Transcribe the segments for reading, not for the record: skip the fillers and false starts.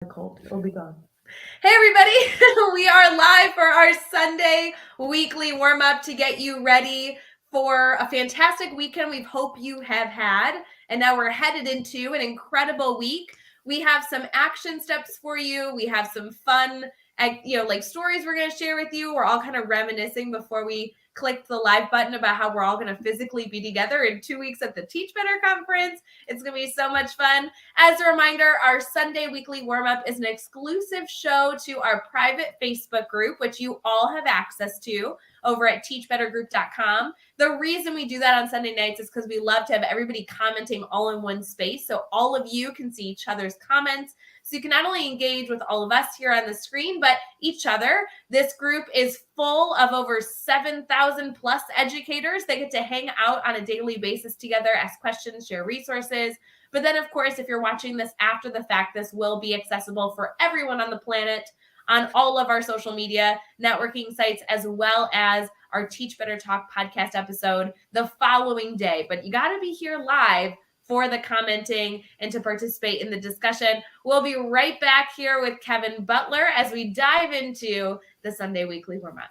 Cold. It'll be gone. Hey everybody, we are live for our Sunday weekly warm up to get you ready for a fantastic weekend we hope you have had. And now we're headed into an incredible week. We have some action steps for you. We have some fun, like stories we're going to share with you. We're all kind of reminiscing before we click the live button about how we're all going to physically be together in 2 weeks at the Teach Better conference. It's going to be so much fun. As a reminder, our Sunday weekly warm-up is an exclusive show to our private Facebook group, which you all have access to over at teachbettergroup.com. The reason we do that on Sunday nights is because we love to have everybody commenting all in one space, so all of you can see each other's comments. So you can not only engage with all of us here on the screen, but each other. This group is full of over 7,000 plus educators. They get to hang out on a daily basis together, ask questions, share resources. But then, of course, if you're watching this after the fact, this will be accessible for everyone on the planet on all of our social media networking sites, as well as our Teach Better Talk podcast episode the following day. But you got to be here live for the commenting and to participate in the discussion. We'll be right back here with Kevin Butler as we dive into the Sunday Weekly Warm-Up.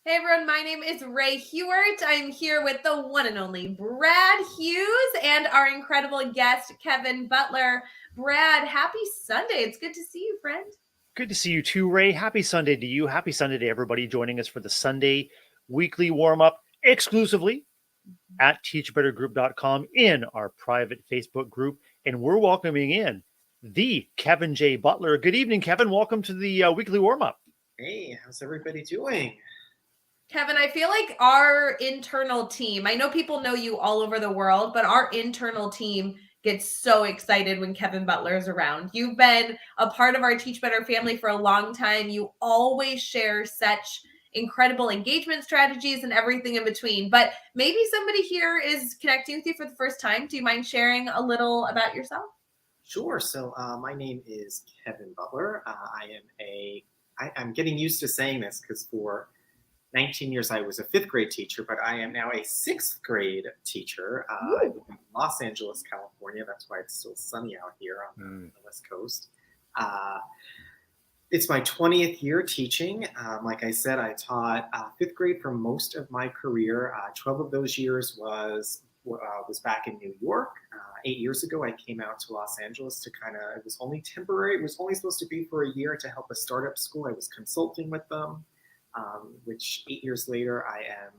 Hey everyone, my name is Ray Hughart. I'm here with the one and only Brad Hughes and our incredible guest, Kevin Butler. Brad, happy Sunday. It's good to see you, friend. Good to see you too, Ray. Happy Sunday to you. Happy Sunday to everybody joining us for the Sunday weekly warm-up exclusively at teachbettergroup.com in our private Facebook group. And we're welcoming in the Kevin J. Butler. Good evening, Kevin. Welcome to the weekly warm-up. Hey, how's everybody doing? Kevin, I feel like our internal team, I know people know you all over the world, but our internal team gets so excited when Kevin Butler is around. You've been a part of our Teach Better family for a long time. You always share such incredible engagement strategies and everything in between. But maybe somebody here is connecting with you for the first time. Do you mind sharing a little about yourself? Sure. So my name is Kevin Butler. I'm getting used to saying this because for 19 years I was a fifth grade teacher, but I am now a sixth grade teacher. I live in Los Angeles, California. That's why it's still sunny out here on the West Coast. It's my 20th year teaching. Like I said, I taught fifth grade for most of my career. 12 of those years was back in New York. 8 years ago, I came out to Los Angeles to it was only temporary. It was only supposed to be for a year to help a startup school. I was consulting with them. Which 8 years later, I am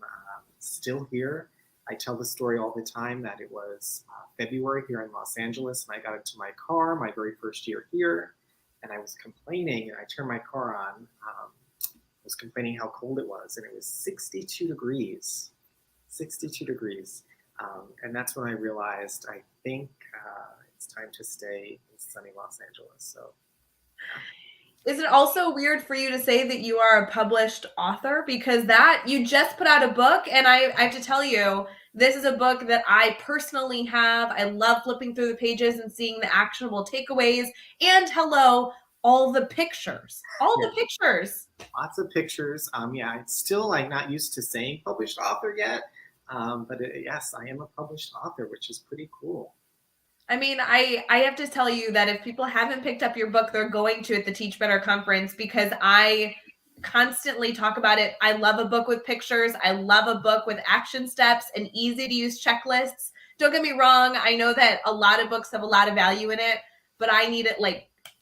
still here. I tell the story all the time that it was February here in Los Angeles, and I got into my car my very first year here, and I was complaining, and I turned my car on. I was complaining how cold it was, and it was 62 degrees. 62 degrees. And that's when I realized, I think it's time to stay in sunny Los Angeles. So. Is it also weird for you to say that you are a published author? Because that you just put out a book, and I have to tell you, this is a book that I personally have. I love flipping through the pages and seeing the actionable takeaways. And all the pictures. The pictures. Lots of pictures. I'm still not used to saying published author yet. But yes, I am a published author, which is pretty cool. I mean, I have to tell you that if people haven't picked up your book, they're going to at the Teach Better conference because I constantly talk about it. I love a book with pictures. I love a book with action steps and easy to use checklists. Don't get me wrong. I know that a lot of books have a lot of value in it, but I need it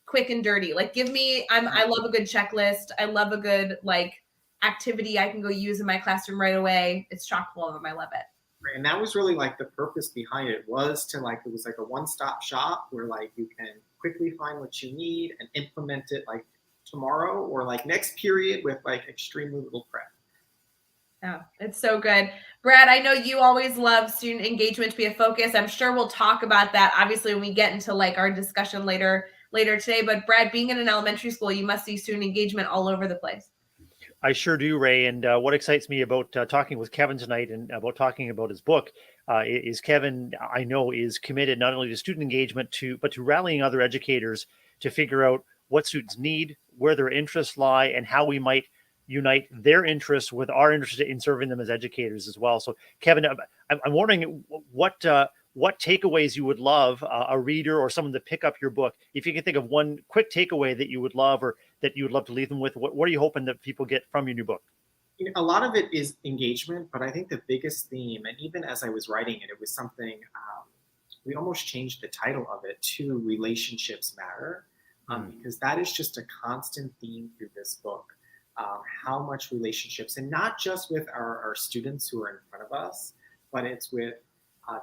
quick and dirty. I love a good checklist. I love a good activity I can go use in my classroom right away. It's chock full of them. I love it. And that was really the purpose behind it was to it was a one-stop shop where you can quickly find what you need and implement it tomorrow or next period with extremely little prep. Oh, it's so good. Brad, I know you always love student engagement to be a focus. I'm sure we'll talk about that obviously when we get into our discussion later today. But Brad, being in an elementary school, you must see student engagement all over the place. I sure do, Ray. And what excites me about talking with Kevin tonight and about talking about his book, is Kevin, I know, is committed not only to student engagement but to rallying other educators to figure out what students need, where their interests lie, and how we might unite their interests with our interest in serving them as educators as well. So, Kevin, I'm wondering what takeaways you would love a reader or someone to pick up your book. If you can think of one quick takeaway that you would love or that you would love to leave them with, what are you hoping that people get from your new book? A lot of it is engagement, but I think the biggest theme, and even as I was writing it, it was something we almost changed the title of it to Relationships Matter, because that is just a constant theme through this book. How much relationships, and not just with our students who are in front of us, but it's with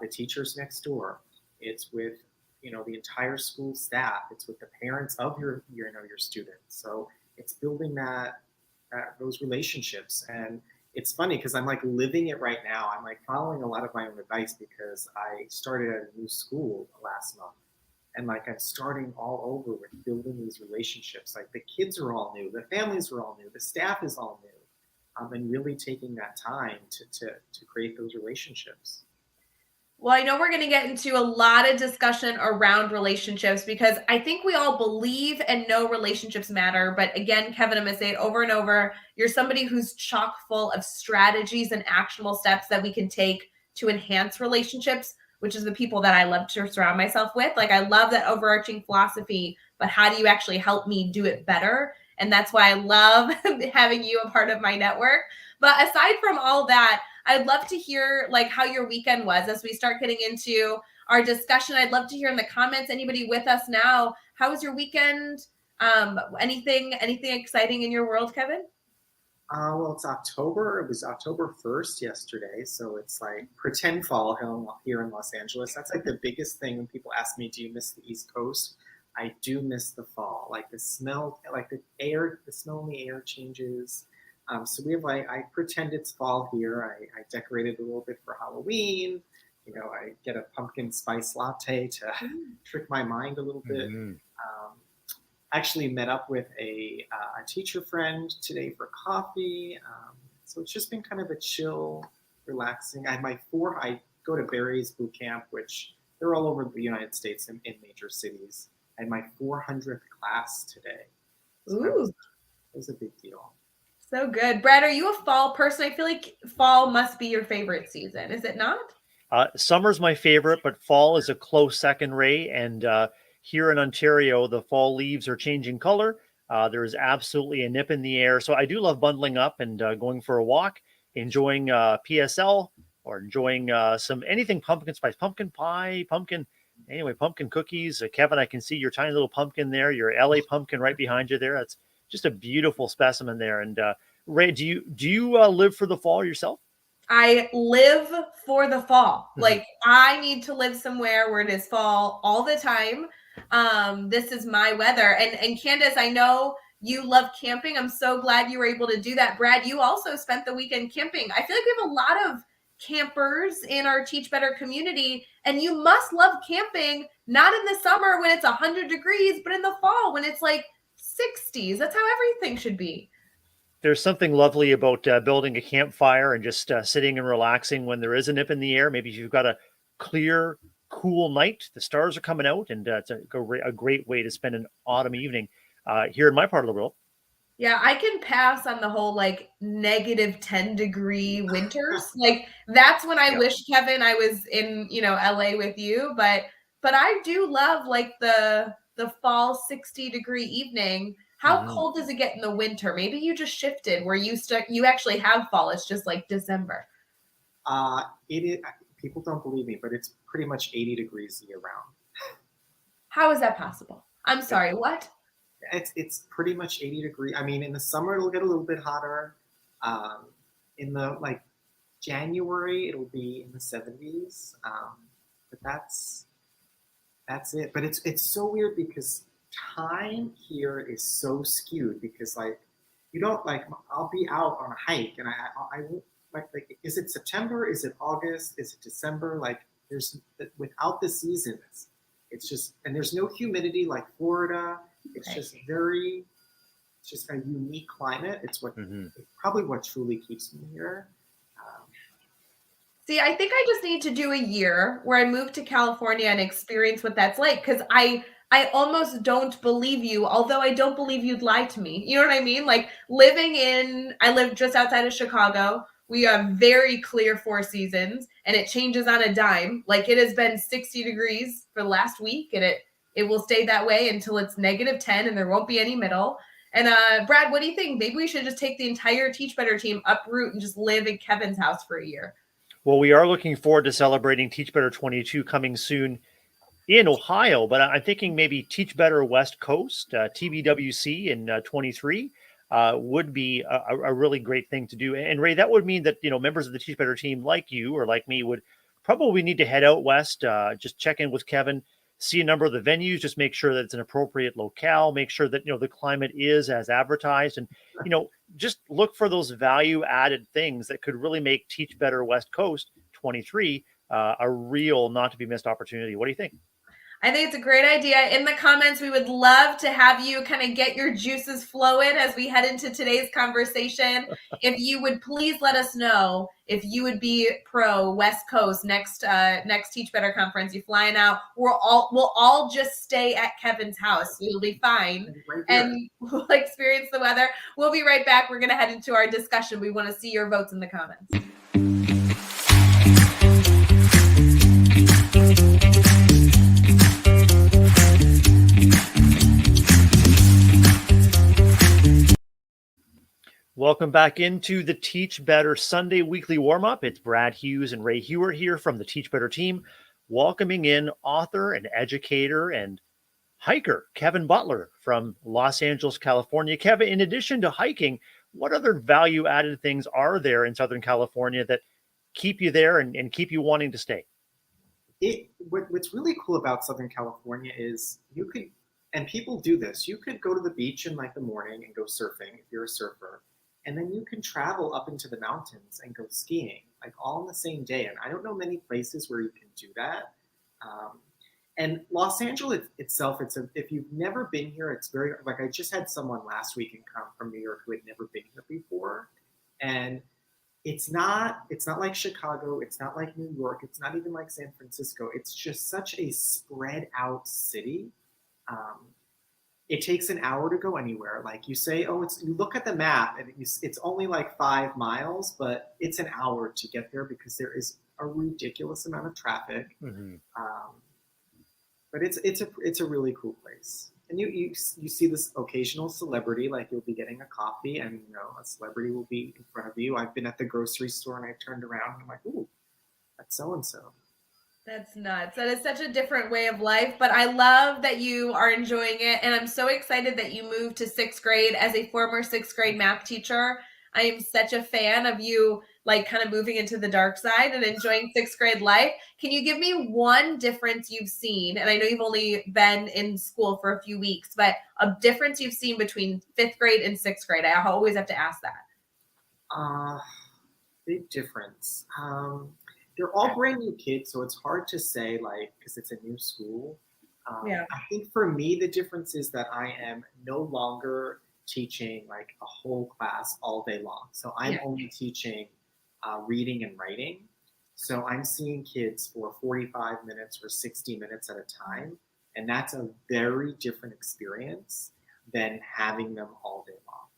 the teachers next door. It's with the entire school staff. It's with the parents of your students. So it's building those relationships. And it's funny because I'm like living it right now. I'm like following a lot of my own advice because I started at a new school last month. And like I'm starting all over with building these relationships. Like the kids are all new, the families are all new, the staff is all new, and really taking that time to create those relationships. Well, I know we're going to get into a lot of discussion around relationships because I think we all believe and know relationships matter. But again, Kevin, I'm going to say it over and over. You're somebody who's chock full of strategies and actionable steps that we can take to enhance relationships, which is the people that I love to surround myself with. Like, I love that overarching philosophy, but how do you actually help me do it better? And that's why I love having you a part of my network. But aside from all that, I'd love to hear like how your weekend was as we start getting into our discussion. I'd love to hear in the comments, anybody with us now, how was your weekend? Anything exciting in your world, Kevin? Well, it's October. It was October 1st yesterday. So it's like pretend fall here in Los Angeles. That's like the biggest thing when people ask me, do you miss the East Coast? I do miss the fall. Like the smell, like the smell in the air changes. So we have I pretend it's fall here. I decorated a little bit for Halloween. I get a pumpkin spice latte to trick my mind a little bit. Actually met up with a teacher friend today for coffee. So it's just been kind of a chill, relaxing. I go to Barry's boot camp, which they're all over the United States in major cities. I had my 400th class today. So that was a big deal. So good. Brad, are you a fall person? I feel like fall must be your favorite season. Is it not? Summer's my favorite, but fall is a close second, Ray. And here in Ontario, the fall leaves are changing color. There is absolutely a nip in the air. So I do love bundling up and going for a walk, enjoying PSL or enjoying anything pumpkin spice, pumpkin pie, pumpkin cookies. Kevin, I can see your tiny little pumpkin there, your LA pumpkin right behind you there. That's just a beautiful specimen there. And Ray, do you live for the fall yourself? I live for the fall. Like, I need to live somewhere where it is fall all the time. This is my weather. And Candace, I know you love camping. I'm so glad you were able to do that. Brad, you also spent the weekend camping. I feel like we have a lot of campers in our Teach Better community, and you must love camping, not in the summer when it's 100 degrees, but in the fall when it's like 60s. That's how everything should be. There's something lovely about building a campfire and just sitting and relaxing when there is a nip in the air. Maybe if you've got a clear, cool night, the stars are coming out, and it's a great way to spend an autumn evening here in my part of the world. Yeah, I can pass on the whole like -10-degree winters. Like, that's when I wish, Kevin, I was in, LA with you, but I do love like the fall 60-degree evening. How cold does it get in the winter? Maybe you just shifted where you actually have fall. It's just like December. It is. People don't believe me, but it's pretty much 80 degrees year round. How is that possible? I'm sorry, what? It's pretty much 80 degrees. I mean, in the summer it'll get a little bit hotter. In the January it'll be in the 70s. But that's it. But it's so weird because time here is so skewed because you don't I'll be out on a hike and I won't like is it September? Is it August? Is it December? There's without the seasons. It's just, and there's no humidity like Florida. It's just it's just a unique climate. It's probably what truly keeps me here. See, I think I just need to do a year where I move to California and experience what that's like, because I almost don't believe you, although I don't believe you'd lie to me. You know what I mean? Like I live just outside of Chicago. We have very clear 4 seasons, and it changes on a dime. Like, it has been 60 degrees for the last week, and it will stay that way until it's -10, and there won't be any middle. And Brad, what do you think? Maybe we should just take the entire Teach Better team, uproot, and just live in Kevin's house for a year. Well, we are looking forward to celebrating Teach Better 22 coming soon in Ohio, but I'm thinking maybe Teach Better West Coast, TBWC in 23 would be a really great thing to do. And Ray, that would mean that, members of the Teach Better team like you or like me would probably need to head out west, just check in with Kevin, see a number of the venues, just make sure that it's an appropriate locale, make sure that, the climate is as advertised, and, just look for those value added things that could really make Teach Better West Coast 23 a real not to be missed opportunity. What do you think? I think it's a great idea. In the comments, we would love to have you kind of get your juices flowing as we head into today's conversation. If you would please let us know if you would be pro West Coast next Teach Better conference. You flying out? We'll all just stay at Kevin's house. You'll be fine, and we'll experience the weather. We'll be right back. We're going to head into our discussion. We want to see your votes in the comments. Welcome back into the Teach Better Sunday weekly warm-up. It's Brad Hughes and Ray Hughart here from the Teach Better team, welcoming in author and educator and hiker Kevin Butler from Los Angeles, California. Kevin, in addition to hiking, what other value-added things are there in Southern California that keep you there and keep you wanting to stay? What's really cool about Southern California is you could, and people do this, you could go to the beach in like the morning and go surfing if you're a surfer. And then you can travel up into the mountains and go skiing, like all in the same day. And I don't know many places where you can do that. And Los Angeles itself, if you've never been here, it's very, like I just had someone last week come from New York who had never been here before. And it's not like Chicago, it's not like New York, it's not even like San Francisco. It's just such a spread out city. It takes an hour to go anywhere. Like you say, you look at the map and it's only like 5 miles, but it's an hour to get there because there is a ridiculous amount of traffic. Mm-hmm. But it's a really cool place. And you see this occasional celebrity, like you'll be getting a coffee and a celebrity will be in front of you. I've been at the grocery store and I turned around and I'm like, ooh, that's so and so. That's nuts. That is such a different way of life, but I love that you are enjoying it. And I'm so excited that you moved to 6th grade. As a former 6th grade math teacher, I am such a fan of you, like kind of moving into the dark side and enjoying 6th grade life. Can you give me one difference you've seen? And I know you've only been in school for a few weeks, but a difference you've seen between 5th grade and 6th grade. I always have to ask that. Big difference. They're all brand new kids, so it's hard to say, like, because it's a new school. I think for me, the difference is that I am no longer teaching like a whole class all day long. So I'm only teaching reading and writing. So I'm seeing kids for 45 minutes or 60 minutes at a time. And that's a very different experience than having them all day long.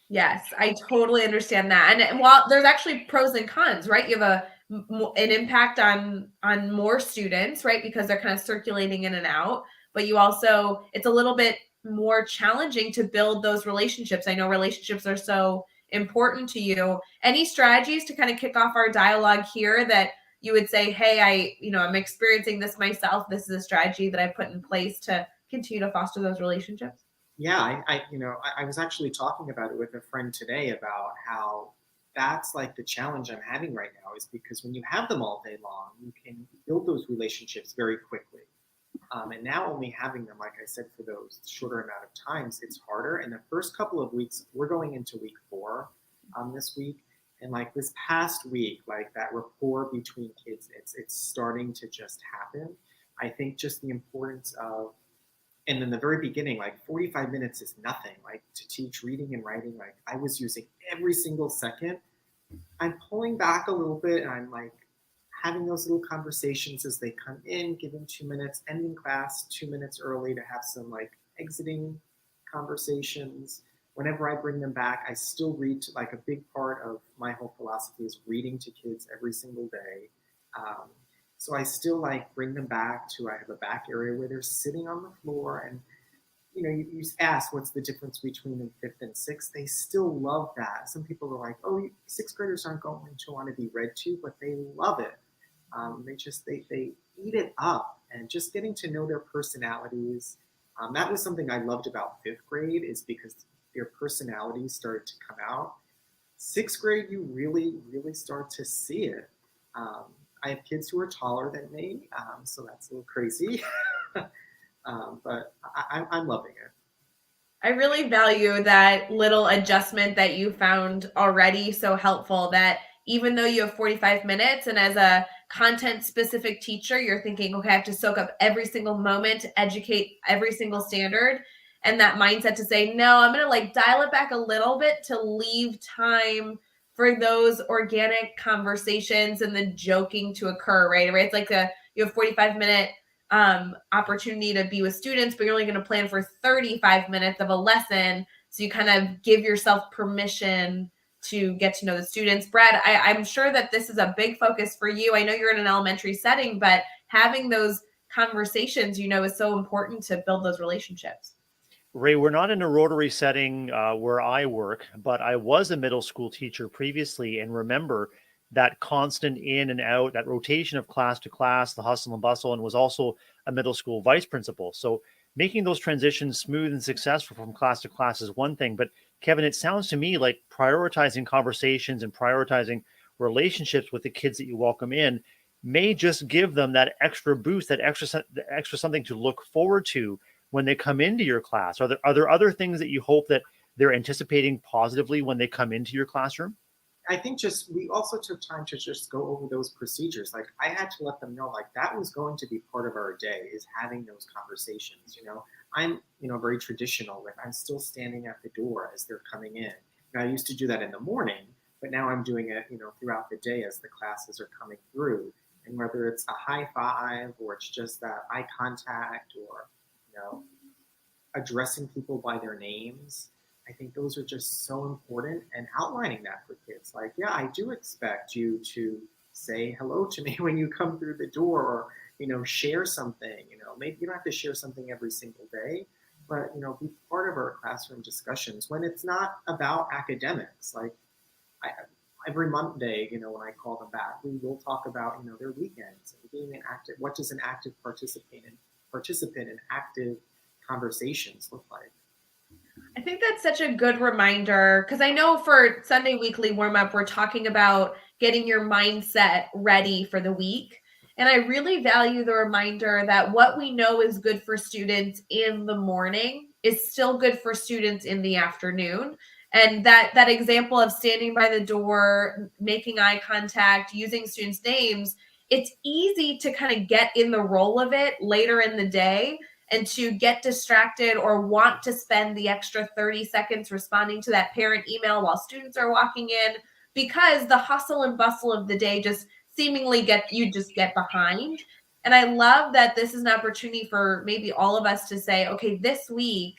Yes, I totally understand that. And while there's actually pros and cons, right? You have an impact on more students, right? Because they're kind of circulating in and out, but you also, it's a little bit more challenging to build those relationships. I know relationships are so important to you. Any strategies to kind of kick off our dialogue here that you would say, hey, I'm experiencing this myself. This is a strategy that I put in place to continue to foster those relationships? Yeah, I was actually talking about it with a friend today about how that's like the challenge I'm having right now is because when you have them all day long, you can build those relationships very quickly. And now only having them, like I said, for those shorter amount of times, it's harder. And the first couple of weeks, we're going into week 4 this week. And like this past week, like that rapport between kids, it's starting to just happen. I think just the importance of, and in the very beginning, like 45 minutes is nothing. Like to teach reading and writing, like I was using every single second. I'm pulling back a little bit and I'm like having those little conversations as they come in, giving 2 minutes, ending class 2 minutes early to have some like exiting conversations. Whenever I bring them back, I still read like a big part of my whole philosophy is reading to kids every single day. Um, so I still like bring them back to, I have a back area where they're sitting on the floor and you ask what's the difference between in fifth and sixth. They still love that. Some people are like, oh, sixth graders aren't going to want to be read to, but they love it. They eat it up, and just getting to know their personalities. That was something I loved about fifth grade, is because their personalities started to come out. Sixth grade, you really, really start to see it. Um, I have kids who are taller than me, so that's a little crazy. But I'm loving it. I really value that little adjustment that you found already so helpful, that even though you have 45 minutes and as a content specific teacher, you're thinking, okay, I have to soak up every single moment to educate every single standard. And that mindset to say, no, I'm going to like dial it back a little bit to leave time for those organic conversations and the joking to occur, right? It's like you have 45-minute opportunity to be with students, but you're only going to plan for 35 minutes of a lesson. So you kind of give yourself permission to get to know the students. Brad, I'm sure that this is a big focus for you. I know you're in an elementary setting, but having those conversations, is so important to build those relationships. Ray, we're not in a Rotary setting where I work, but I was a middle school teacher previously and remember that constant in and out, that rotation of class to class, the hustle and bustle, and was also a middle school vice principal. So making those transitions smooth and successful from class to class is one thing. But Kevin, it sounds to me like prioritizing conversations and prioritizing relationships with the kids that you welcome in may just give them that extra boost, that extra something to look forward to when they come into your class. Are there other things that you hope that they're anticipating positively when they come into your classroom? I think we also took time to just go over those procedures. Like I had to let them know like that was going to be part of our day, is having those conversations. I'm very traditional. Like I'm still standing at the door as they're coming in. I used to do that in the morning, but now I'm doing it throughout the day as the classes are coming through. And whether it's a high five or it's just that eye contact or addressing people by their names, I think those are just so important, and outlining that for kids. Like, yeah, I do expect you to say hello to me when you come through the door, or, share something. Maybe you don't have to share something every single day, but, be part of our classroom discussions when it's not about academics. Like every Monday, when I call them back, we will talk about, their weekends and being an active, what does an active participant in active conversations look like? I think that's such a good reminder, because I know for Sunday Weekly Warm Up, we're talking about getting your mindset ready for the week. And I really value the reminder that what we know is good for students in the morning is still good for students in the afternoon. And that example of standing by the door, making eye contact, using students' names, it's easy to kind of get in the role of it later in the day and to get distracted or want to spend the extra 30 seconds responding to that parent email while students are walking in, because the hustle and bustle of the day just seemingly get behind. And I love that this is an opportunity for maybe all of us to say, okay, this week,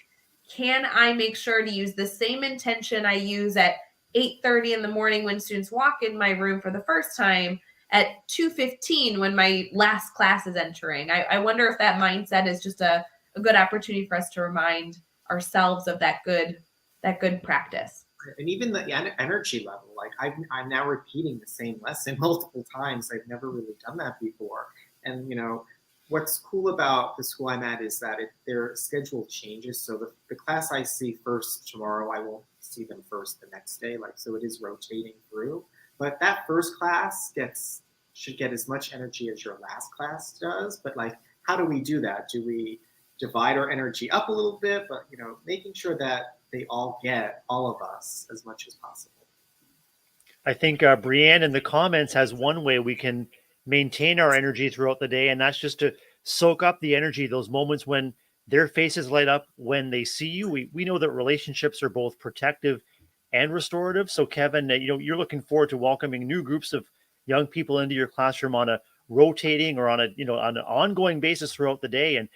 can I make sure to use the same intention I use at 8:30 in the morning when students walk in my room for the first time, at 2:15 when my last class is entering? I wonder if that mindset is just a good opportunity for us to remind ourselves of that good practice. And even the energy level, like I'm now repeating the same lesson multiple times. I've never really done that before. And what's cool about the school I'm at is that their schedule changes. So the class I see first tomorrow, I won't see them first the next day. So it is rotating through. But that first class should get as much energy as your last class does. But how do we do that? Do we divide our energy up a little bit? But making sure that they all get all of us as much as possible. I think Brianne in the comments has one way we can maintain our energy throughout the day, and that's just to soak up the energy, those moments when their faces light up when they see you. We know that relationships are both protective and restorative. So Kevin, you're looking forward to welcoming new groups of young people into your classroom on a rotating or on a on an ongoing basis throughout the day. And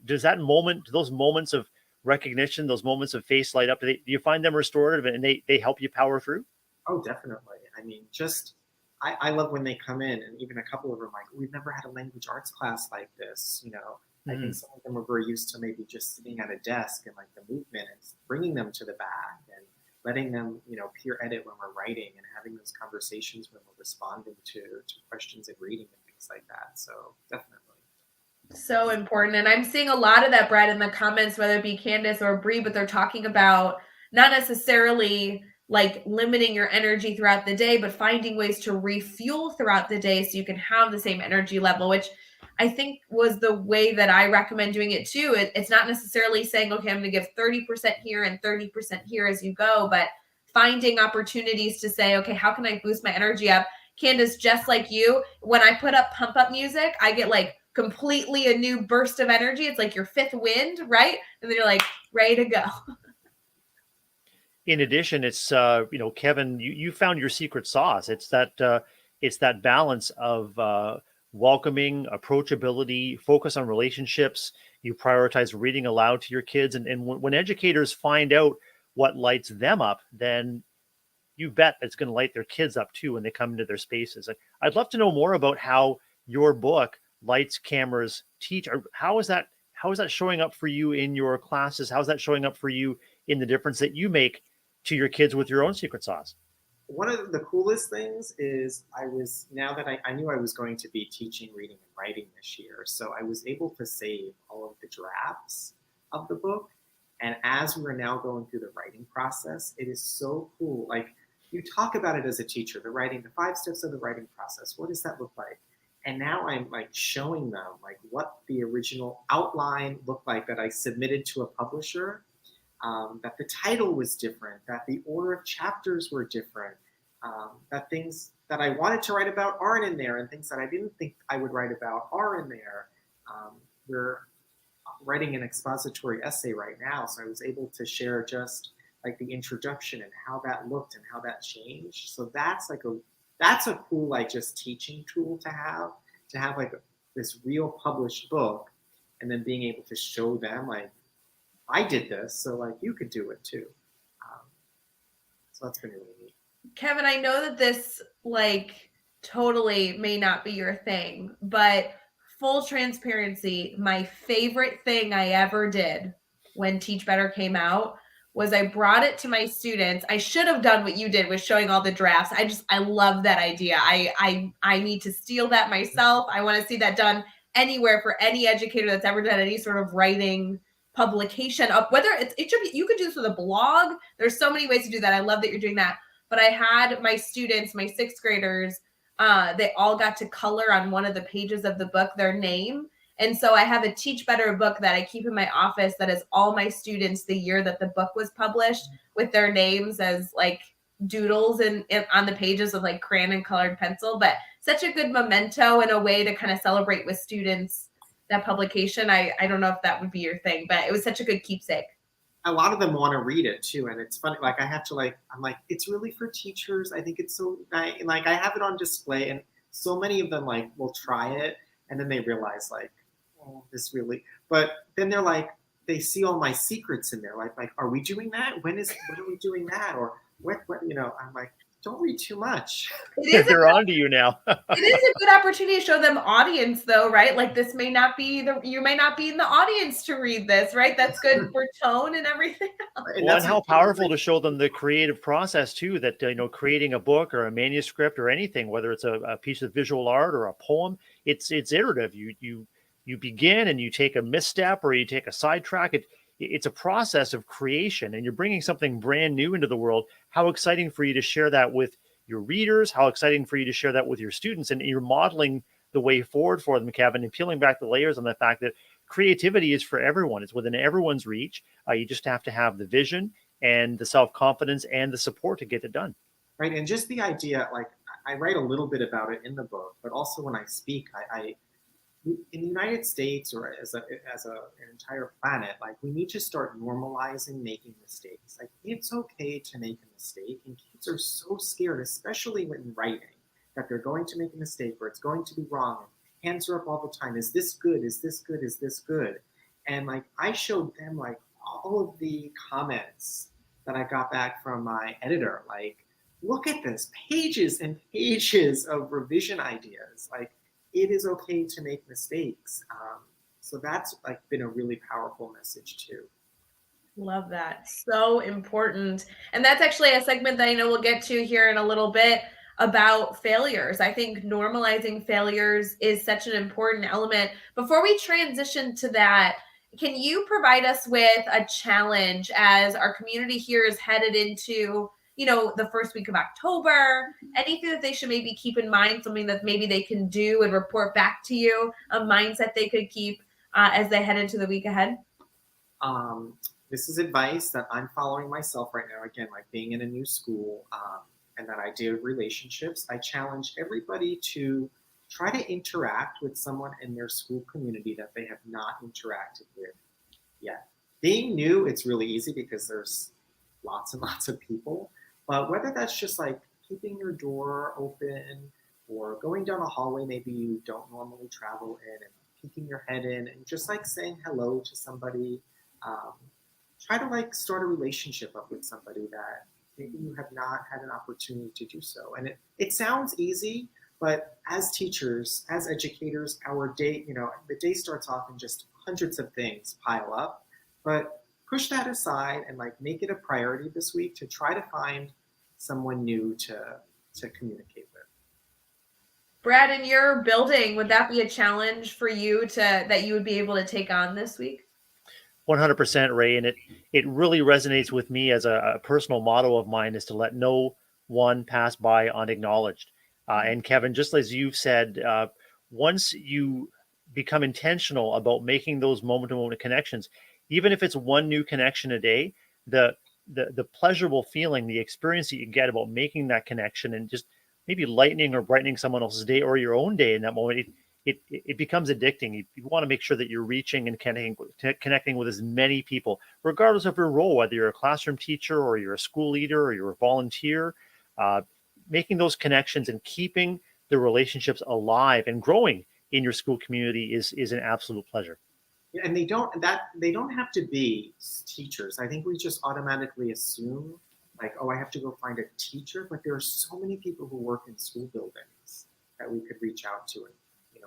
does that moment, those moments of recognition, those moments of face light up, do you find them restorative and they help you power through? Oh, definitely. I mean, just I love when they come in, and even a couple of them like, we've never had a language arts class like this. I think Mm. some of them are very used to maybe just sitting at a desk and like the movement and bringing them to the back and letting them, peer edit when we're writing and having those conversations when we're responding to questions and reading and things like that. So definitely. So important. And I'm seeing a lot of that, Brad, in the comments, whether it be Candace or Bree, but they're talking about not necessarily like limiting your energy throughout the day, but finding ways to refuel throughout the day so you can have the same energy level, which I think was the way that I recommend doing it too. It's not necessarily saying, okay, I'm going to give 30% here and 30% here as you go, but finding opportunities to say, okay, how can I boost my energy up? Candace, just like you, when I put up pump up music, I get like completely a new burst of energy. It's like your fifth wind, right? And then you're like ready to go. In addition, it's Kevin, you found your secret sauce. It's that balance of welcoming, approachability, focus on relationships. You prioritize reading aloud to your kids, and when educators find out what lights them up, then you bet it's going to light their kids up too when they come into their spaces. I'd love to know more about how your book, Lights, Cameras, Teach, how is that showing up for you in your classes? How's that showing up for you in the difference that you make to your kids with your own secret sauce? One of the coolest things is now that I knew I was going to be teaching reading and writing this year, so I was able to save all of the drafts of the book. And as we're now going through the writing process, it is so cool. Like, you talk about it as a teacher, the 5 steps of the writing process. What does that look like? And now I'm like showing them like what the original outline looked like that I submitted to a publisher, that the title was different, that the order of chapters were different, that things that I wanted to write about aren't in there, and things that I didn't think I would write about are in there. We're writing an expository essay right now, so I was able to share just like the introduction and how that looked and how that changed. So that's a cool like just teaching tool to have like this real published book, and then being able to show them like, I did this, so like you could do it too. Um, so that's been really neat. Kevin, I know that this like totally may not be your thing, but full transparency, my favorite thing I ever did when Teach Better came out was I brought it to my students. I should have done what you did with showing all the drafts. I love that idea. I need to steal that myself. I want to see that done anywhere for any educator that's ever done any sort of writing publication up, whether it should be, you could do this with a blog. There's so many ways to do that. I love that you're doing that. But I had my students, my sixth graders, they all got to color on one of the pages of the book their name. And so I have a Teach Better book that I keep in my office that is all my students the year that the book was published, with their names as like doodles and on the pages with like crayon and colored pencil. But such a good memento and a way to kind of celebrate with students that publication. I don't know if that would be your thing, but it was such a good keepsake. A lot of them want to read it too, and it's funny. Like, I have to I'm like, it's really for teachers. I think it's so nice. Like, I have it on display, and so many of them like will try it, and then they realize like, oh, this really. But then they're like, they see all my secrets in there. Like, are we doing that? When are we doing that? Or what? I'm like, don't read too much. They're on to you now. It is a good opportunity to show them audience though, right? Like this may not be you may not be in the audience to read this, right? That's good for tone and everything. And Well, and how powerful to show them the creative process too, that creating a book or a manuscript or anything, whether it's a piece of visual art or a poem, it's iterative. You begin and you take a misstep or you take a sidetrack. It's a process of creation, and you're bringing something brand new into the world. How exciting for you to share that with your readers, how exciting for you to share that with your students, and you're modeling the way forward for them, Kevin, and peeling back the layers on the fact that creativity is for everyone. It's within everyone's reach. You just have to have the vision and the self-confidence and the support to get it done. Right, and just the idea, like, I write a little bit about it in the book, but also when I speak, I in the United States, or as an entire planet, like, we need to start normalizing making mistakes. Like, it's okay to make a mistake, and kids are so scared, especially when writing. that they're going to make a mistake or it's going to be wrong. Hands are up all the time. Is this good? Is this good? Is this good? And like I showed them like all of the comments that I got back from my editor, like, look at this, pages and pages of revision ideas. Like, it is okay to make mistakes. So that's like been a really powerful message too. Love that. So important. And that's actually a segment that I know we'll get to here in a little bit about failures. I think normalizing failures is such an important element. Before we transition to that, can you provide us with a challenge as our community here is headed into, the first week of October? Anything that they should maybe keep in mind, something that maybe they can do and report back to you, a mindset they could keep as they head into the week ahead? This is advice that I'm following myself right now. Again, like being in a new school and that idea of relationships, I challenge everybody to try to interact with someone in their school community that they have not interacted with yet. Being new, it's really easy because there's lots and lots of people. But whether that's just like keeping your door open or going down a hallway maybe you don't normally travel in and peeking your head in and just like saying hello to somebody. Um, Try to like start a relationship up with somebody that maybe you have not had an opportunity to do so. And it sounds easy, but as teachers, as educators, our day, the day starts off and just hundreds of things pile up. But push that aside and like make it a priority this week to try to find someone new to communicate with. Brad, in your building, would that be a challenge for you that you would be able to take on this week? 100%, Ray, and it really resonates with me as a personal motto of mine is to let no one pass by unacknowledged. And Kevin, just as you've said, once you become intentional about making those moment-to-moment connections, even if it's one new connection a day, the pleasurable feeling, the experience that you get about making that connection and just maybe lightening or brightening someone else's day or your own day in that moment, it becomes addicting. You want to make sure that you're reaching and connecting with as many people, regardless of your role, whether you're a classroom teacher or you're a school leader or you're a volunteer. Making those connections and keeping the relationships alive and growing in your school community is an absolute pleasure. And they don't have to be teachers. I think we just automatically assume like, oh, I have to go find a teacher, but there are so many people who work in school buildings that we could reach out to and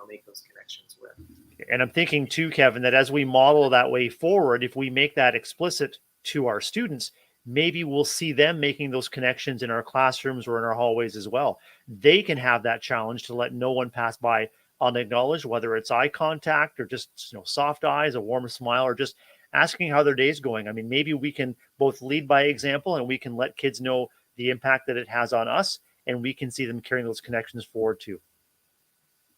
make those connections with. And I'm thinking too, Kevin, that as we model that way forward, if we make that explicit to our students, maybe we'll see them making those connections in our classrooms or in our hallways as well. They can have that challenge to let no one pass by unacknowledged, whether it's eye contact or just soft eyes, a warm smile, or just asking how their day's going. I mean, maybe we can both lead by example and we can let kids know the impact that it has on us, and we can see them carrying those connections forward too.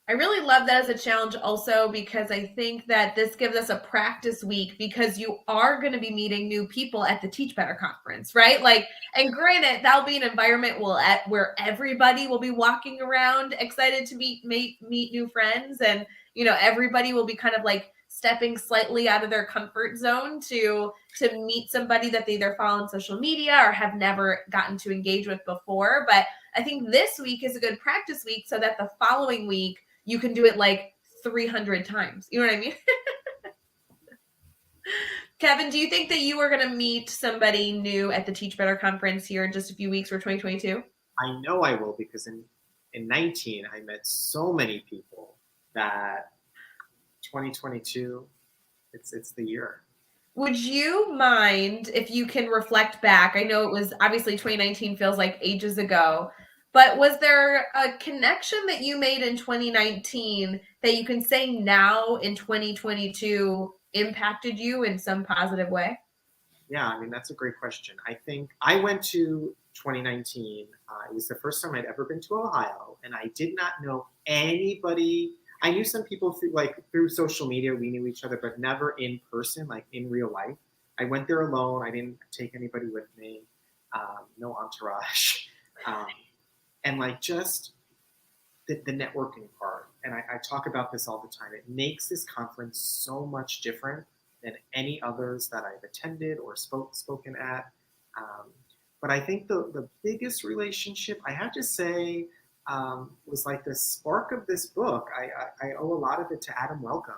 I really love that as a challenge also because I think that this gives us a practice week because you are going to be meeting new people at the Teach Better conference, right? Like, and granted, that'll be an environment where everybody will be walking around excited to meet new friends, and everybody will be kind of like stepping slightly out of their comfort zone to meet somebody that they either follow on social media or have never gotten to engage with before. But I think this week is a good practice week so that the following week you can do it like 300 times. You know what I mean? Kevin, do you think that you are going to meet somebody new at the Teach Better conference here in just a few weeks for 2022? I know I will, because in 19, I met so many people that 2022, it's the year. Would you mind if you can reflect back? I know it was obviously 2019 feels like ages ago, but was there a connection that you made in 2019 that you can say now in 2022 impacted you in some positive way? Yeah, I mean, that's a great question. I think I went to 2019. It was the first time I'd ever been to Ohio, and I did not know anybody. I knew some people through social media. We knew each other, but never in person, like in real life. I went there alone. I didn't take anybody with me. No entourage. And like just the networking part. And I talk about this all the time. It makes this conference so much different than any others that I've attended or spoken at. But I think the biggest relationship, I have to say, was like the spark of this book. I owe a lot of it to Adam Welcome.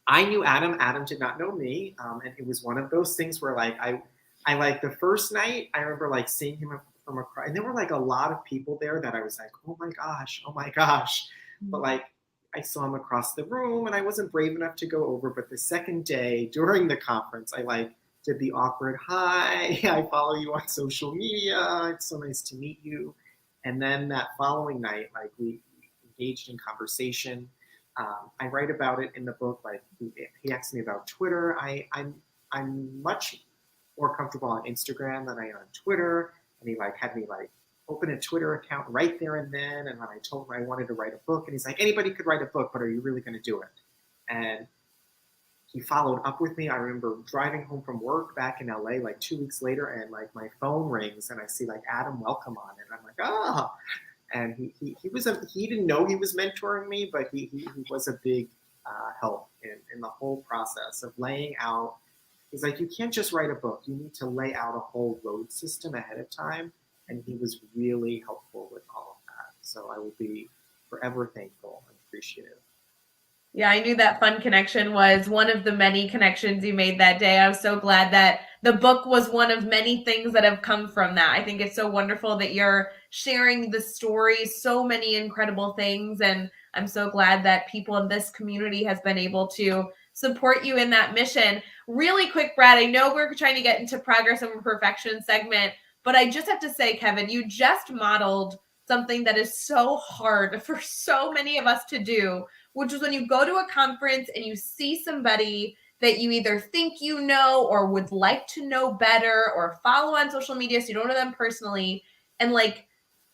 I knew Adam. Adam did not know me, and it was one of those things where like I like the first night I remember like seeing him from across, and there were like a lot of people there that I was like, oh my gosh, but like I saw him across the room, and I wasn't brave enough to go over. But the second day during the conference, I like did the awkward hi. I follow you on social media. It's so nice to meet you. And then that following night, like we engaged in conversation. I write about it in the book. Like he asked me about Twitter. I'm much more comfortable on Instagram than I am on Twitter. And he like had me like open a Twitter account right there and then. And when I told him I wanted to write a book, and he's like, anybody could write a book, but are you really going to do it? And he followed up with me. I remember driving home from work back in LA like 2 weeks later, and like my phone rings and I see like Adam Welcome on it. And I'm like, oh. And he didn't know he was mentoring me, but he was a big help in the whole process of laying out. He's like, you can't just write a book. You need to lay out a whole road system ahead of time. And he was really helpful with all of that. So I will be forever thankful and appreciative. Yeah, I knew that fun connection was one of the many connections you made that day. I was so glad that the book was one of many things that have come from that. I think it's so wonderful that you're sharing the story, so many incredible things. And I'm so glad that people in this community has been able to support you in that mission. Really quick, Brad, I know we're trying to get into progress over perfection segment, but I just have to say, Kevin, you just modeled something that is so hard for so many of us to do, which is when you go to a conference and you see somebody that you either think you know or would like to know better or follow on social media so you don't know them personally. And like,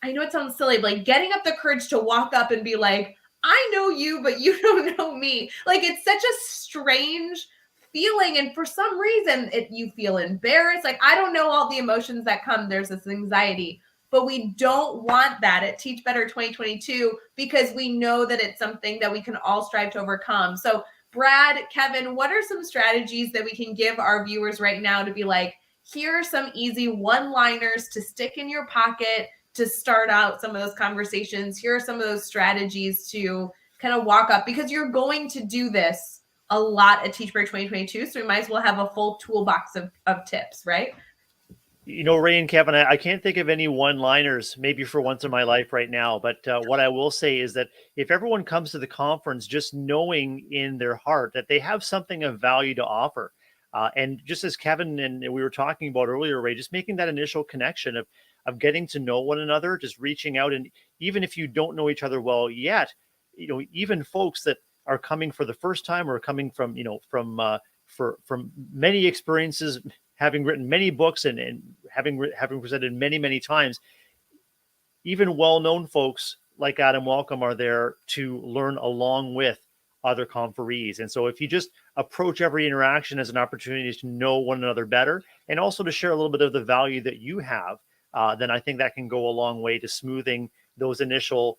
I know it sounds silly, but like getting up the courage to walk up and be like, I know you, but you don't know me. Like, it's such a strange feeling. And for some reason, you feel embarrassed. Like, I don't know all the emotions that come. There's this anxiety. But we don't want that at Teach Better 2022 because we know that it's something that we can all strive to overcome. So, Brad, Kevin, what are some strategies that we can give our viewers right now to be like, here are some easy one-liners to stick in your pocket to start out some of those conversations? Here are some of those strategies to kind of walk up, because you're going to do this a lot at Teach Better 2022. So we might as well have a full toolbox of tips, right? You know, Ray and Kevin, I can't think of any one-liners maybe for once in my life right now. But what I will say is that if everyone comes to the conference just knowing in their heart that they have something of value to offer, and just as Kevin and we were talking about earlier, Ray, just making that initial connection of getting to know one another, just reaching out. And even if you don't know each other well yet, you know, even folks that are coming for the first time or coming from, you know, from many experiences, having written many books and having presented many times, even well-known folks like Adam Welcome are there to learn along with other conferees. And so if you just approach every interaction as an opportunity to know one another better and also to share a little bit of the value that you have, then I think that can go a long way to smoothing those initial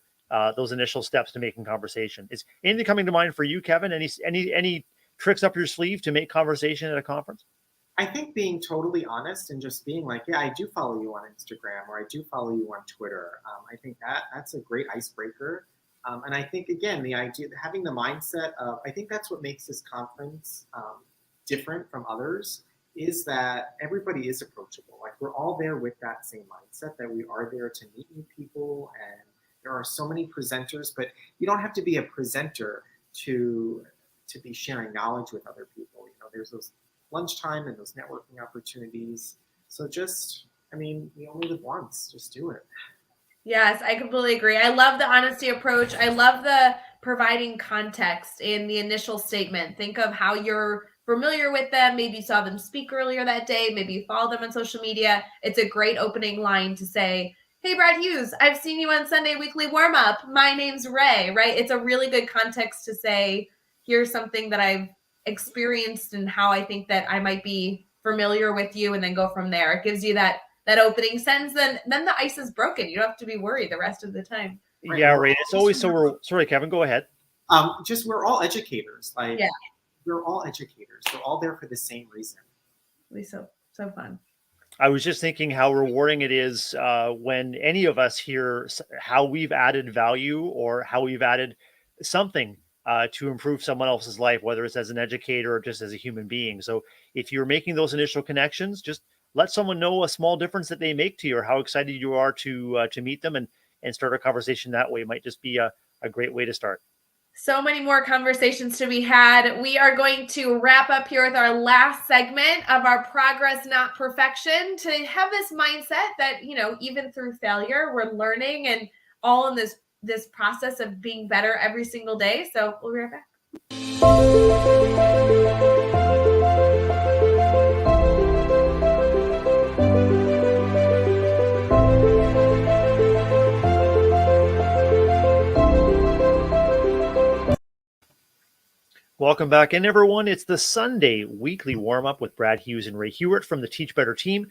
steps to making conversation. Is anything coming to mind for you, Kevin? Any tricks up your sleeve to make conversation at a conference? I think being totally honest and just being like, yeah, I do follow you on Instagram or I do follow you on Twitter. I think that's a great icebreaker. And I think, again, the idea, having the mindset of, I think that's what makes this conference different from others, is that everybody is approachable. Like, we're all there with that same mindset that we are there to meet new people. And there are so many presenters, but you don't have to be a presenter to be sharing knowledge with other people. You know, there's those lunchtime and those networking opportunities. So just, I mean, we only live once, just do it. Yes, I completely agree. I love the honesty approach. I love the providing context in the initial statement. Think of how you're familiar with them. Maybe you saw them speak earlier that day. Maybe you follow them on social media. It's a great opening line to say, hey, Brad Hughes, I've seen you on Sunday Weekly Warmup. My name's Ray, right? It's a really good context to say, here's something that I've experienced and how I think that I might be familiar with you, and then go from there. It gives you that opening sentence, then the ice is broken. You don't have to be worried the rest of the time. Right. Yeah, right. It's always so. Sorry, Kevin, go ahead. Just we're all educators. Like, yeah, we're all educators. We're all there for the same reason. It'll be so fun. I was just thinking how rewarding it is when any of us hear how we've added value or how we've added something to improve someone else's life, whether it's as an educator or just as a human being. So if you're making those initial connections, just let someone know a small difference that they make to you or how excited you are to meet them and start a conversation that way. It might just be a great way to start. So many more conversations to be had. We are going to wrap up here with our last segment of our progress, not perfection, to have this mindset that, even through failure, we're learning and all in this process of being better every single day. So we'll be right back. Welcome back in, everyone. It's the Sunday weekly warm-up with Brad Hughes and Ray Hughart from the Teach Better team.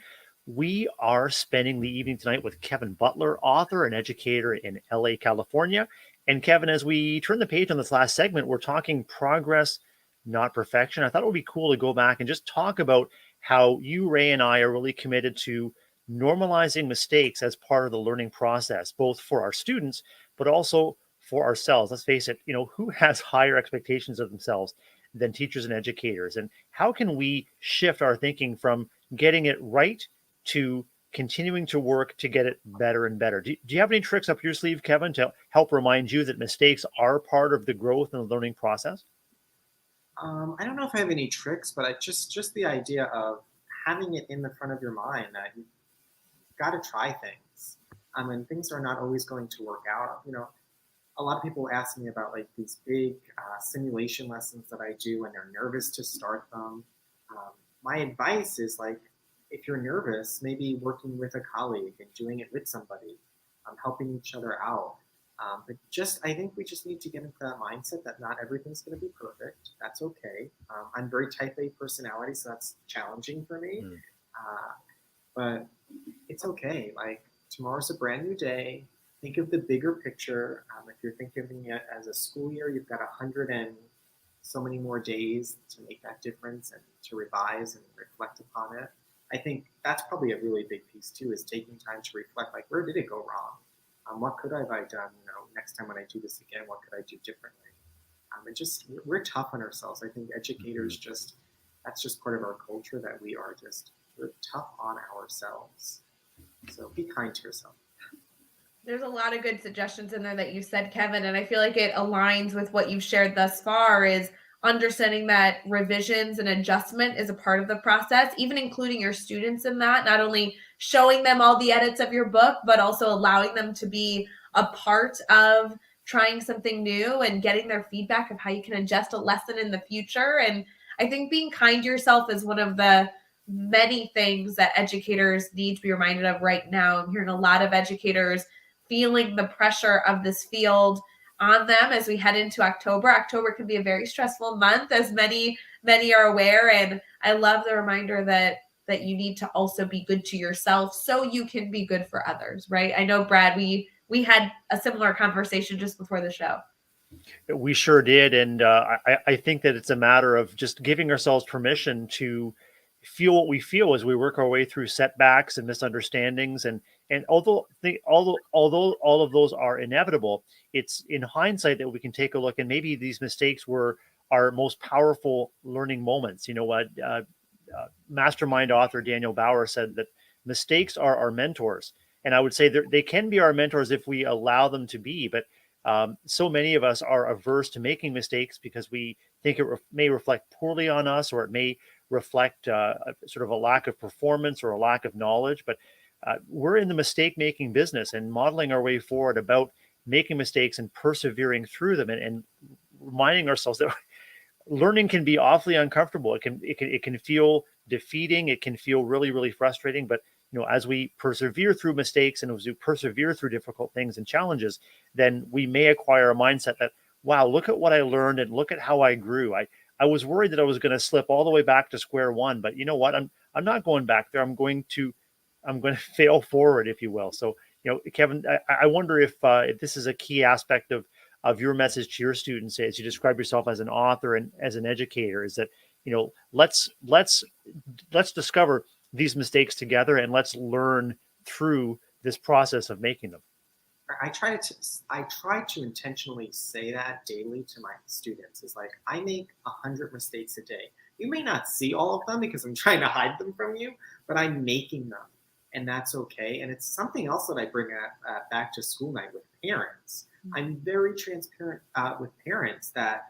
We are spending the evening tonight with Kevin Butler, author and educator in LA, California. And Kevin, as we turn the page on this last segment, we're talking progress, not perfection. I thought it would be cool to go back and just talk about how you, Ray, and I are really committed to normalizing mistakes as part of the learning process, both for our students, but also for ourselves. Let's face it, who has higher expectations of themselves than teachers and educators? And how can we shift our thinking from getting it right to continuing to work to get it better and better? Do you have any tricks up your sleeve, Kevin, to help remind you that mistakes are part of the growth and the learning process? I don't know if I have any tricks, but just the idea of having it in the front of your mind that you've got to try things. And things are not always going to work out. A lot of people ask me about like these big simulation lessons that I do, and they're nervous to start them. My advice is like, if you're nervous, maybe working with a colleague and doing it with somebody, helping each other out. But I think we just need to get into that mindset that not everything's going to be perfect. That's okay. I'm very type A personality, so that's challenging for me. But it's okay. Like, tomorrow's a brand new day. Think of the bigger picture. If you're thinking of it as a school year, you've got 100 and so many more days to make that difference and to revise and reflect upon it. I think that's probably a really big piece too, is taking time to reflect, like, where did it go wrong? What could have I done? Next time when I do this again, what could I do differently? We're tough on ourselves. I think educators that's just part of our culture, that we're tough on ourselves. So be kind to yourself. There's a lot of good suggestions in there that you said, Kevin, and I feel like it aligns with what you've shared thus far, is understanding that revisions and adjustment is a part of the process, even including your students in that, not only showing them all the edits of your book, but also allowing them to be a part of trying something new and getting their feedback of how you can adjust a lesson in the future. And I think being kind to yourself is one of the many things that educators need to be reminded of right now. I'm hearing a lot of educators feeling the pressure of this field on them as we head into October. October can be a very stressful month, as many are aware. And I love the reminder that you need to also be good to yourself so you can be good for others, right? I know, Brad, we had a similar conversation just before the show. We sure did. And I think that it's a matter of just giving ourselves permission to feel what we feel as we work our way through setbacks and misunderstandings. And although all of those are inevitable, it's in hindsight that we can take a look, and maybe these mistakes were our most powerful learning moments. Mastermind author Daniel Bauer said that mistakes are our mentors. And I would say they can be our mentors if we allow them to be. But so many of us are averse to making mistakes because we think it may reflect poorly on us, or it may reflect sort of a lack of performance or a lack of knowledge. But we're in the mistake-making business, and modeling our way forward about making mistakes and persevering through them, and reminding ourselves that learning can be awfully uncomfortable. It can feel defeating. It can feel really, really frustrating. But as we persevere through mistakes and as we persevere through difficult things and challenges, then we may acquire a mindset that, wow, look at what I learned and look at how I grew. I was worried that I was going to slip all the way back to square one, but you know what? I'm not going back there. I'm going to fail forward, if you will. So, Kevin, I wonder if this is a key aspect of your message to your students as you describe yourself as an author and as an educator, is that, let's discover these mistakes together and let's learn through this process of making them. I try to intentionally say that daily to my students. Is like, I make 100 mistakes a day. You may not see all of them because I'm trying to hide them from you, but I'm making them, and that's okay. And it's something else that I bring back to school night with parents. I'm very transparent with parents that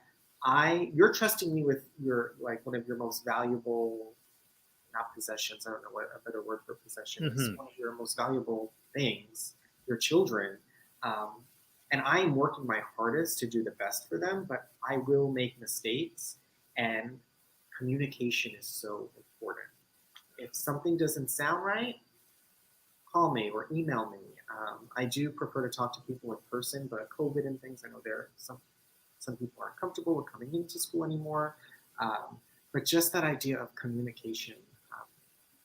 you're trusting me with your, like, one of your most valuable, not possessions, I don't know what a better word for possession is, one of your most valuable things, your children. And I'm working my hardest to do the best for them, but I will make mistakes, and communication is so important. If something doesn't sound right, call me or email me. I do prefer to talk to people in person, but COVID and things, I know some people aren't comfortable with coming into school anymore. But just that idea of communication,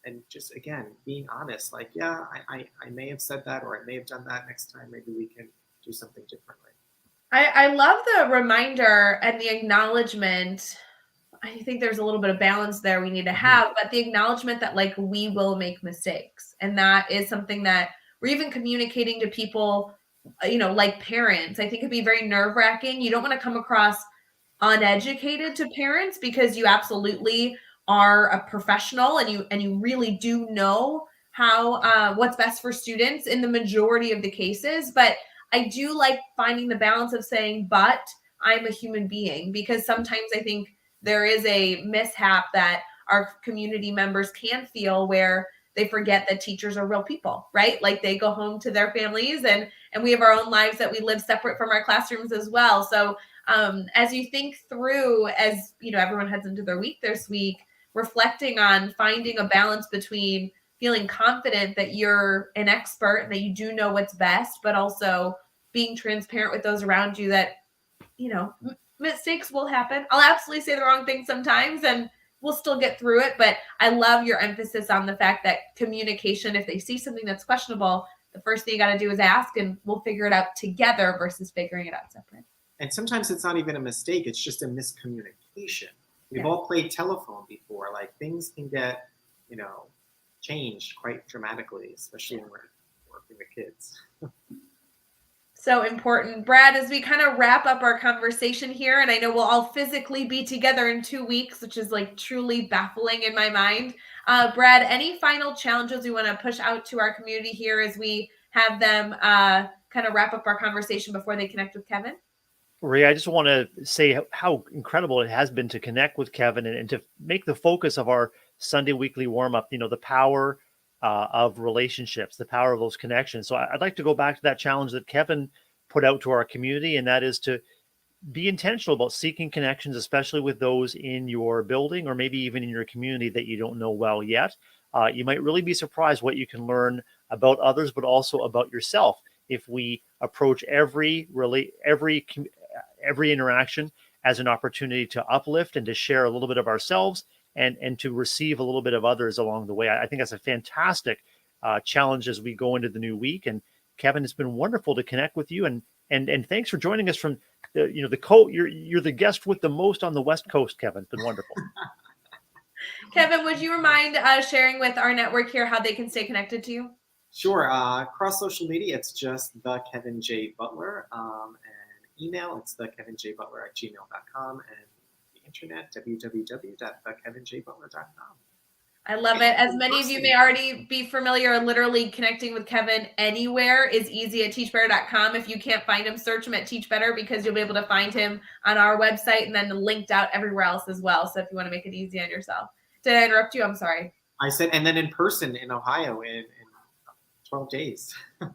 and just, again, being honest, like, yeah, I may have said that, or I may have done that. Next time, maybe we can do something differently. I love the reminder and the acknowledgement. I think there's a little bit of balance there we need to have, but the acknowledgement that, like, we will make mistakes. And that is something that we're even communicating to people, like parents. I think it'd be very nerve-wracking. You don't want to come across uneducated to parents, because you absolutely are a professional, and you really do know how what's best for students in the majority of the cases. But I do like finding the balance of saying, but I'm a human being, because sometimes I think there is a mishap that our community members can feel, where they forget that teachers are real people, right? Like, they go home to their families, and we have our own lives that we live separate from our classrooms as well. So as you think through, as everyone heads into their week this week, reflecting on finding a balance between feeling confident that you're an expert and that you do know what's best, but also being transparent with those around you that, mistakes will happen. I'll absolutely say the wrong thing sometimes, and we'll still get through it. But I love your emphasis on the fact that communication, if they see something that's questionable, the first thing you got to do is ask, and we'll figure it out together versus figuring it out separate. And sometimes it's not even a mistake. It's just a miscommunication. We've all played telephone before. Like, things can get, changed quite dramatically, especially when we're working with kids. So important. Brad, as we kind of wrap up our conversation here, and I know we'll all physically be together in 2 weeks, which is, like, truly baffling in my mind. Brad, any final challenges we want to push out to our community here as we have them kind of wrap up our conversation before they connect with Kevin? Ray, I just want to say how incredible it has been to connect with Kevin and to make the focus of our Sunday weekly warm up, the power of relationships, the power of those connections. So I'd like to go back to that challenge that Kevin put out to our community, and that is to be intentional about seeking connections, especially with those in your building or maybe even in your community that you don't know well yet. You might really be surprised what you can learn about others, but also about yourself if we approach every interaction as an opportunity to uplift and to share a little bit of ourselves and to receive a little bit of others along the way. I think that's a fantastic challenge as we go into the new week. And Kevin, it's been wonderful to connect with you, and thanks for joining us from you're the guest with the most on the West Coast, Kevin. It's been wonderful. Kevin, would you mind sharing with our network here how they can stay connected to you? Sure. Across social media, it's just the Kevin J. Butler. And email, it's thekevinjbutler@gmail.com. And the internet, www.thekevinjbutler.com. I love it. As many of you may already be familiar, literally connecting with Kevin anywhere is easy at teachbetter.com. If you can't find him, search him at Teach Better, because you'll be able to find him on our website and then linked out everywhere else as well. So if you want to make it easy on yourself. Did I interrupt you? I'm sorry. I said, and then in person in Ohio in 12 days.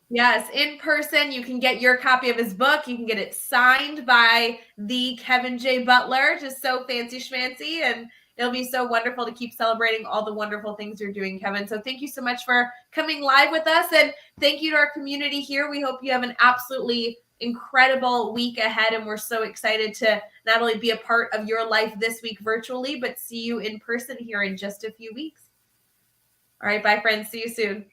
Yes, in person. You can get your copy of his book. You can get it signed by the Kevin J. Butler. Just so fancy schmancy. And it'll be so wonderful to keep celebrating all the wonderful things you're doing, Kevin. So thank you so much for coming live with us. And thank you to our community here. We hope you have an absolutely incredible week ahead. And we're so excited to not only be a part of your life this week virtually, but see you in person here in just a few weeks. All right. Bye, friends. See you soon.